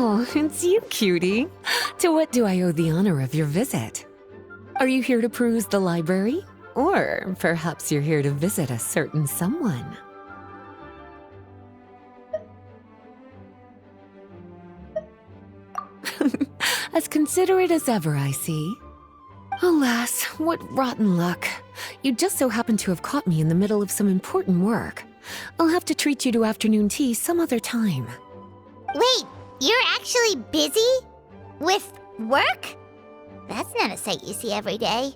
Oh, it's you, cutie. To what do I owe the honor of your visit? Are you here to peruse the library? Or perhaps you're here to visit a certain someone? As considerate as ever, I see. Alas, what rotten luck. You just so happen to have caught me in the middle of some important work. I'll have to treat you to afternoon tea some other time. Wait, you're actually busy? With work? That's not a sight you see every day.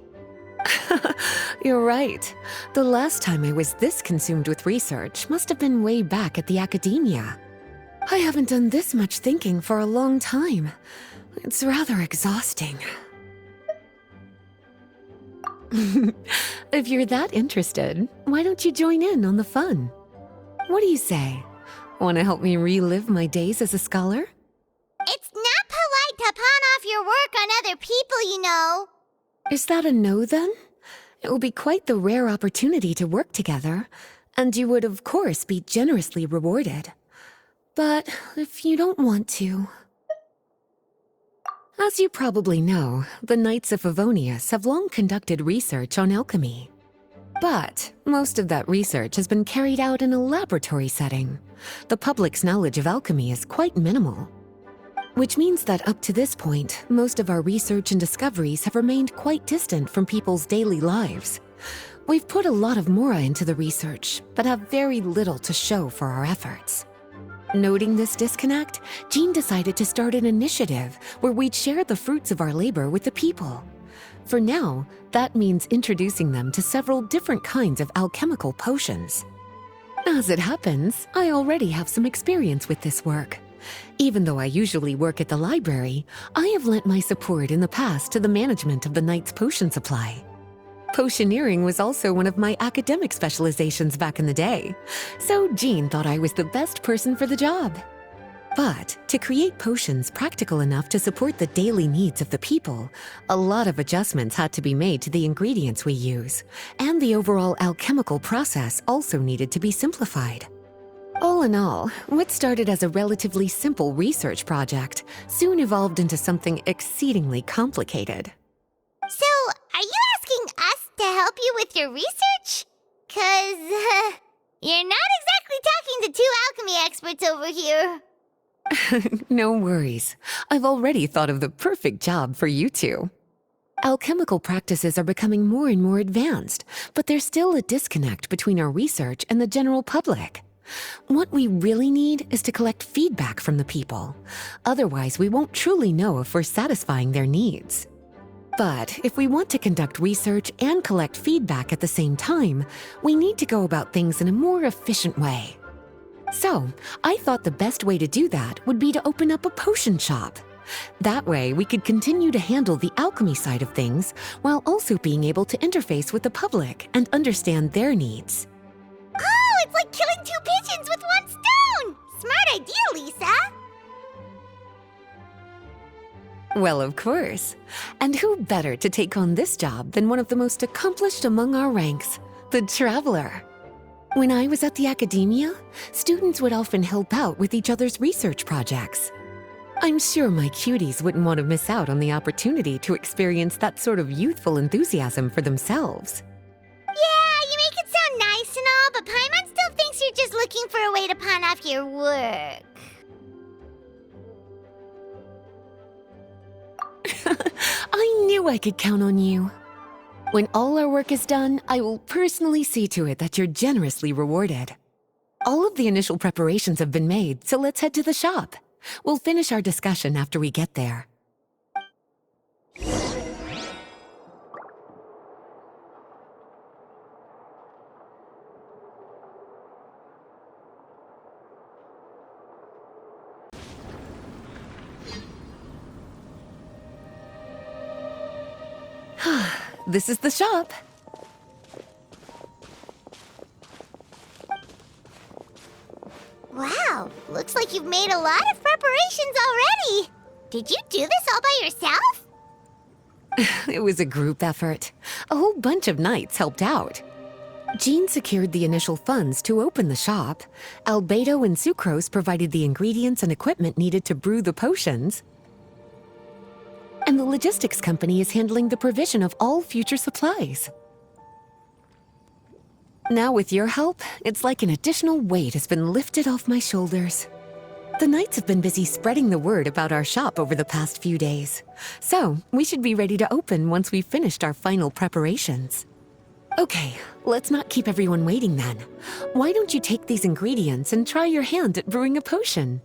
You're right. The last time I was this consumed with research must have been way back at the academia. I haven't done this much thinking for a long time. It's rather exhausting. If you're that interested, why don't you join in on the fun? What do you say? Want to help me relive my days as a scholar? It's not polite to pawn off your work on other people, you know. Is that a no, then? It will be quite the rare opportunity to work together, and you would, of course, be generously rewarded. But if you don't want to... As you probably know, the Knights of Favonius have long conducted research on alchemy. But most of that research has been carried out in a laboratory setting. The public's knowledge of alchemy is quite minimal. Which means that up to this point, most of our research and discoveries have remained quite distant from people's daily lives. We've put a lot of mora into the research, but have very little to show for our efforts. Noting this disconnect, Jean decided to start an initiative where we'd share the fruits of our labor with the people. For now, that means introducing them to several different kinds of alchemical potions. As it happens, I already have some experience with this work. Even though I usually work at the library, I have lent my support in the past to the management of the Knight's potion supply. Potioneering was also one of my academic specializations back in the day, so Jean thought I was the best person for the job. But to create potions practical enough to support the daily needs of the people, a lot of adjustments had to be made to the ingredients we use, and the overall alchemical process also needed to be simplified. All in all, what started as a relatively simple research project soon evolved into something exceedingly complicated. So, are you asking us to help you with your research? 'Cause, you're not exactly talking to two alchemy experts over here. No worries. I've already thought of the perfect job for you two. Alchemical practices are becoming more and more advanced, but there's still a disconnect between our research and the general public. What we really need is to collect feedback from the people. Otherwise, we won't truly know if we're satisfying their needs. But if we want to conduct research and collect feedback at the same time, we need to go about things in a more efficient way. So, I thought the best way to do that would be to open up a potion shop. That way, we could continue to handle the alchemy side of things while also being able to interface with the public and understand their needs. Oh, it's like killing two pigeons with one stone! Smart idea, Lisa! Well, of course. And who better to take on this job than one of the most accomplished among our ranks, the Traveler? When I was at the academia, students would often help out with each other's research projects. I'm sure my cuties wouldn't want to miss out on the opportunity to experience that sort of youthful enthusiasm for themselves. Yeah, you make it sound nice and all, but Paimon still thinks you're just looking for a way to pawn off your work. I knew I could count on you. When all our work is done, I will personally see to it that you're generously rewarded. All of the initial preparations have been made, so let's head to the shop. We'll finish our discussion after we get there. This is the shop. Wow, looks like you've made a lot of preparations already. Did you do this all by yourself? It was a group effort. A whole bunch of knights helped out. Jean secured the initial funds to open the shop. Albedo and Sucrose provided the ingredients and equipment needed to brew the potions. And the logistics company is handling the provision of all future supplies. Now with your help, it's like an additional weight has been lifted off my shoulders. The Knights have been busy spreading the word about our shop over the past few days. So, we should be ready to open once we've finished our final preparations. Okay, let's not keep everyone waiting then. Why don't you take these ingredients and try your hand at brewing a potion?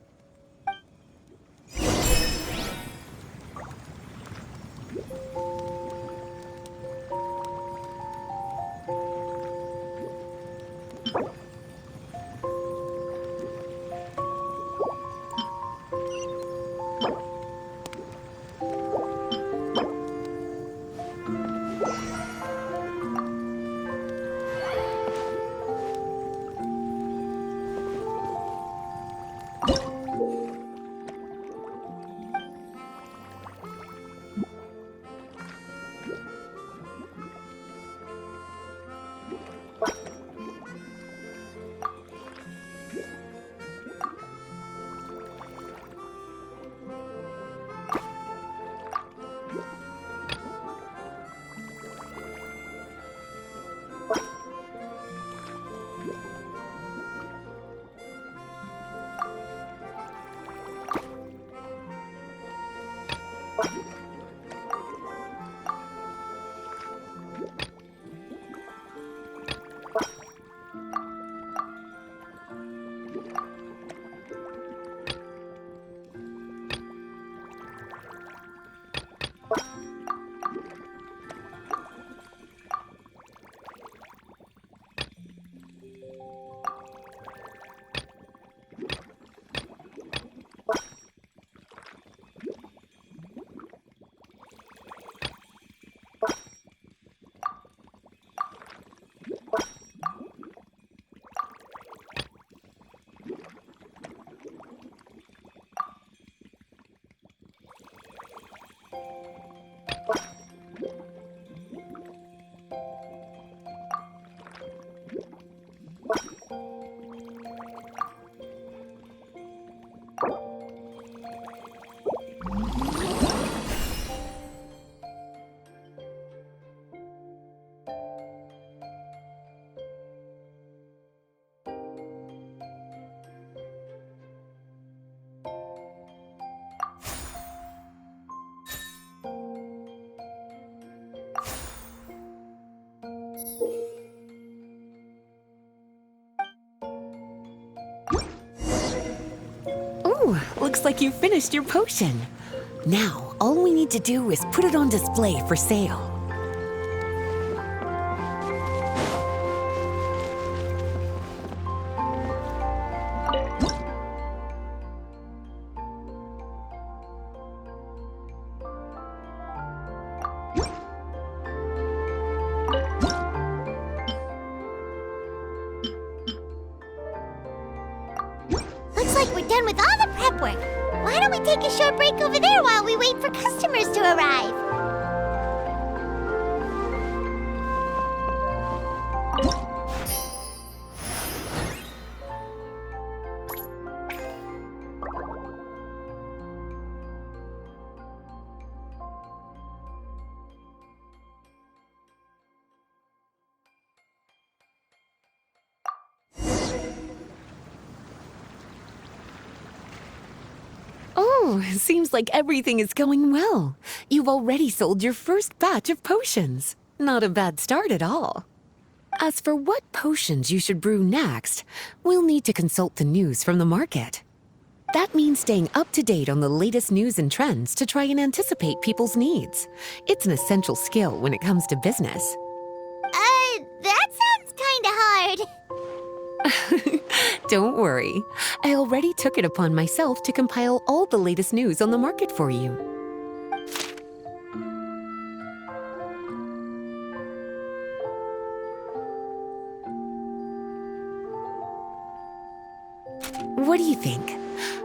Ooh, looks like you finished your potion. Now, all we need to do is put it on display for sale. Looks like we're done with all the prep work. Why don't we take a short break over there while we wait for customers to arrive? Oh, seems like everything is going well. You've already sold your first batch of potions. Not a bad start at all. As for what potions you should brew next, we'll need to consult the news from the market. That means staying up to date on the latest news and trends to try and anticipate people's needs. It's an essential skill when it comes to business. That sounds kinda hard. Don't worry. I already took it upon myself to compile all the latest news on the market for you. What do you think?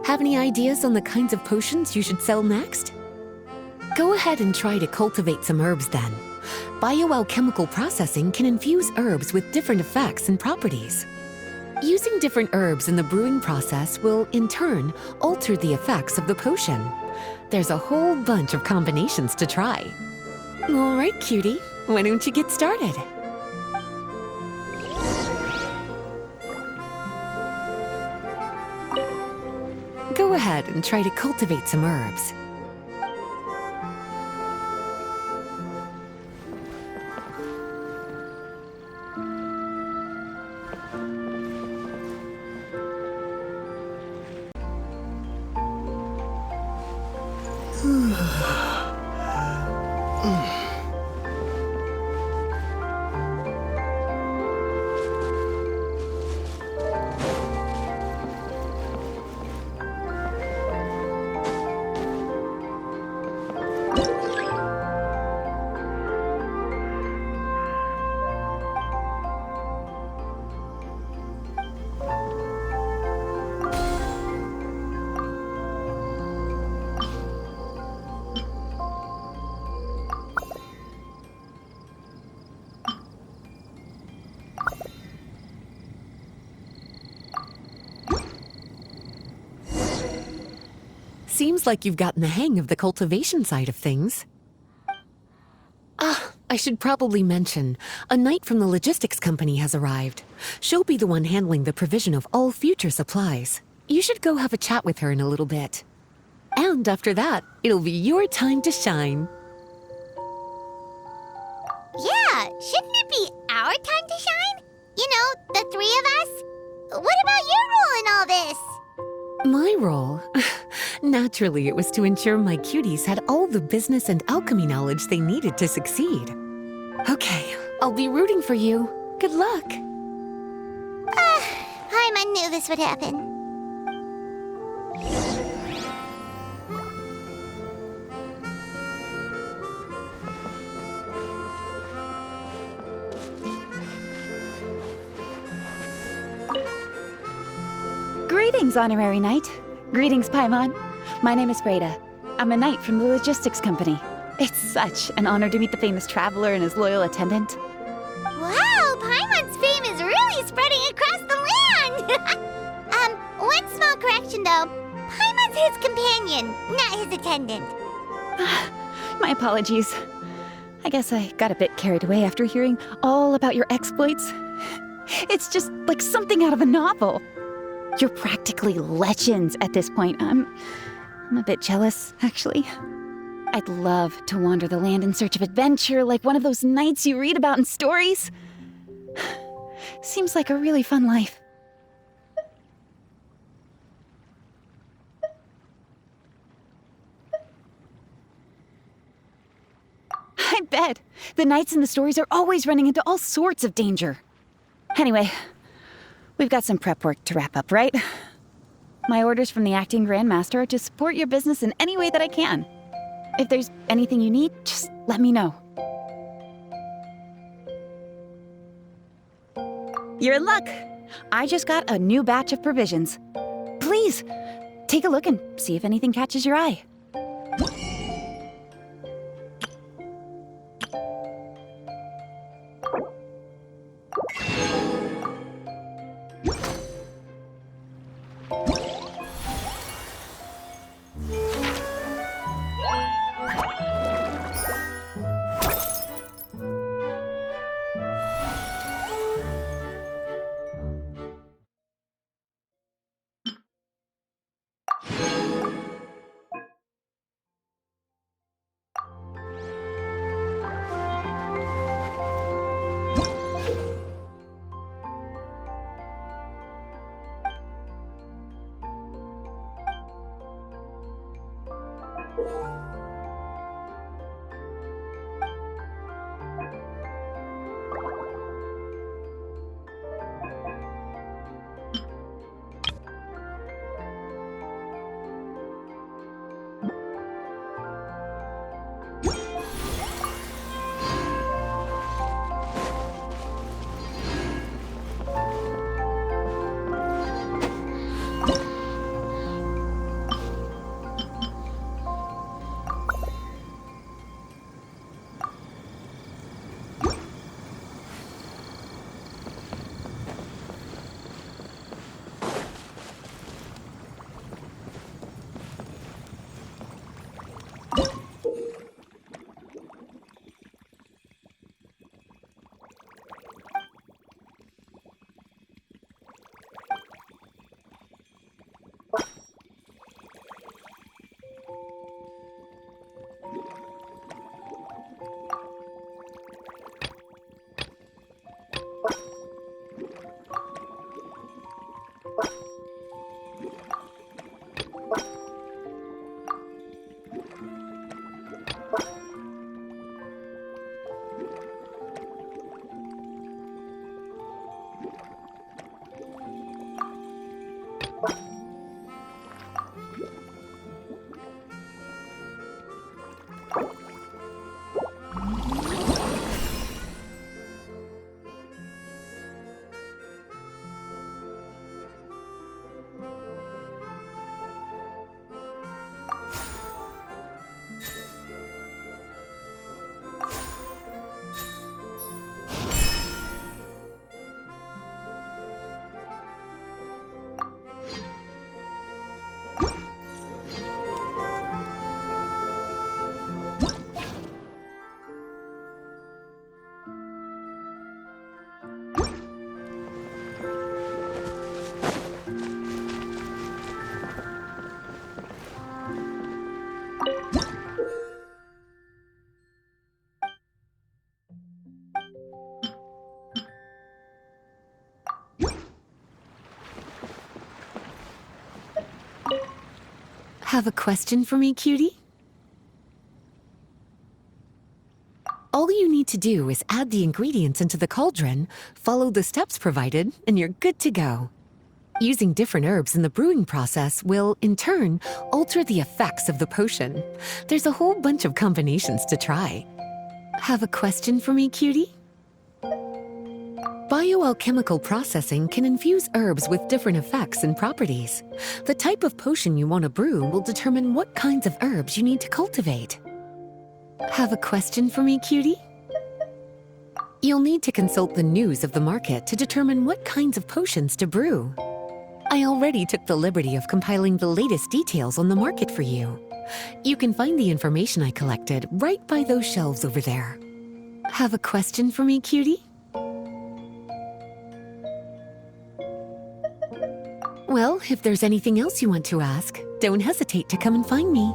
Have any ideas on the kinds of potions you should sell next? Go ahead and try to cultivate some herbs then. Bioalchemical processing can infuse herbs with different effects and properties. Using different herbs in the brewing process will, in turn, alter the effects of the potion. There's a whole bunch of combinations to try. All right, cutie, why don't you get started? Go ahead and try to cultivate some herbs. Seems like you've gotten the hang of the cultivation side of things. I should probably mention, a knight from the logistics company has arrived. She'll be the one handling the provision of all future supplies. You should go have a chat with her in a little bit. And after that, it'll be your time to shine. Yeah, shouldn't it be our time to shine? You know, the three of us? What about your role in all this? My role? Naturally, it was to ensure my cuties had all the business and alchemy knowledge they needed to succeed. Okay, I'll be rooting for you. Good luck. Paimon knew this would happen. Greetings, Honorary Knight. Greetings, Paimon. My name is Freda. I'm a knight from the logistics company. It's such an honor to meet the famous traveler and his loyal attendant. Wow, Paimon's fame is really spreading across the land! One small correction though. Paimon's his companion, not his attendant. My apologies. I guess I got a bit carried away after hearing all about your exploits. It's just like something out of a novel. You're practically legends at this point. I'm a bit jealous, actually. I'd love to wander the land in search of adventure like one of those knights you read about in stories. Seems like a really fun life. I bet. The knights in the stories are always running into all sorts of danger. Anyway, we've got some prep work to wrap up, right? My orders from the acting Grandmaster are to support your business in any way that I can. If there's anything you need, just let me know. You're in luck. I just got a new batch of provisions. Please, take a look and see if anything catches your eye. Have a question for me, cutie? All you need to do is add the ingredients into the cauldron, follow the steps provided, and you're good to go. Using different herbs in the brewing process will, in turn, alter the effects of the potion. There's a whole bunch of combinations to try. Have a question for me, cutie? Bioalchemical processing can infuse herbs with different effects and properties. The type of potion you want to brew will determine what kinds of herbs you need to cultivate. Have a question for me, cutie? You'll need to consult the news of the market to determine what kinds of potions to brew. I already took the liberty of compiling the latest details on the market for you. You can find the information I collected right by those shelves over there. Have a question for me, cutie? Well, if there's anything else you want to ask, don't hesitate to come and find me.